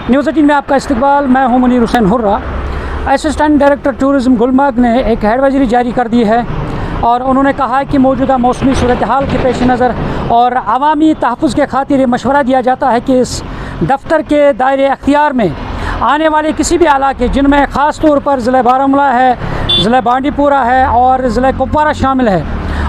News 18 में आपका इस्तकबाल। मैं हूं Munir Hussain hurrah. Assistant director tourism Gulmarg ने एक एडवाइजरी जारी कर दी है और उन्होंने कहा है कि मौजूदा मौसमी सूरत हाल के पेश नज़र और अवामी तहफ़्फ़ुज़ के खातिर ये मशवरा दिया जाता है कि इस दफ्तर के दायरे अख्तियार में आने वाले किसी भी इलाके जिनमें ख़ास तौर पर ज़िला बारामूला है, ज़िला बांडीपुरा है और ज़िला कुपवारा शामिल है,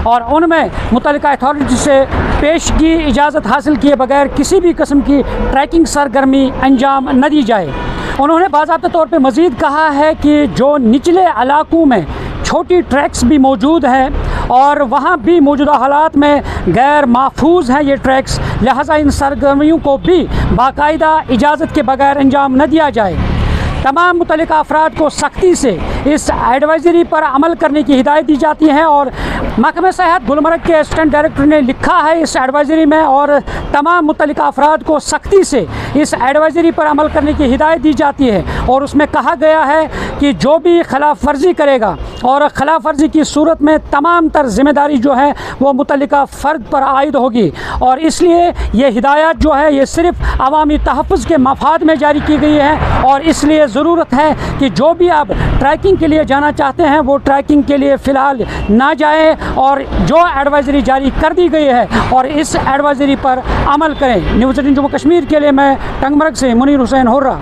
और उनमें मुतल्लिका अथॉरिटी से पेश की इजाज़त हासिल किए बगैर किसी भी किस्म की ट्रैकिंग सरगर्मी अंजाम न दी जाए। उन्होंने बाज़ाब्ता तौर पे मज़ीद कहा है कि जो निचले इलाकों में छोटी ट्रैक्स भी मौजूद हैं और वहाँ भी मौजूदा हालात में गैर महफूज हैं ये ट्रैक्स, लिहाजा इन सरगर्मियों को भी बाकायदा इजाज़त के बगैर अंजाम न दिया जाए। तमाम मुतल्लिका अफराद को सख्ती से इस एडवाइज़री पर अमल करने की हिदायत दी जाती है और महकमा सेहत गुलमर्ग के असिस्टेंट डायरेक्टर ने लिखा है इस एडवाइज़री में, और तमाम मुतल्लिका अफराद को सख्ती से इस एडवाइज़री पर अमल करने की हिदायत दी जाती है। और उसमें कहा गया है कि जो भी खिलाफ वर्जी करेगा और खिलाफ वर्जी की सूरत में तमाम तर ज़िम्मेदारी जो है वो मुतल्लिका फ़र्द पर आयद होगी, और इसलिए ये हिदायत जो है ये सिर्फ़ अवामी तहफ़्फ़ुज़ के मफाद में जारी की गई है। और इसलिए ज़रूरत है कि जो भी आप ट्रैकिंग के लिए जाना चाहते हैं वो ट्रैकिंग के लिए फ़िलहाल ना जाएं और जो एडवाइज़री जारी कर दी गई है और इस एडवाइज़री पर अमल करें। न्यूज़ 18 जम्मू कश्मीर के लिए मैं टंगमर्ग से मुनीर हुसैन हुर्रा।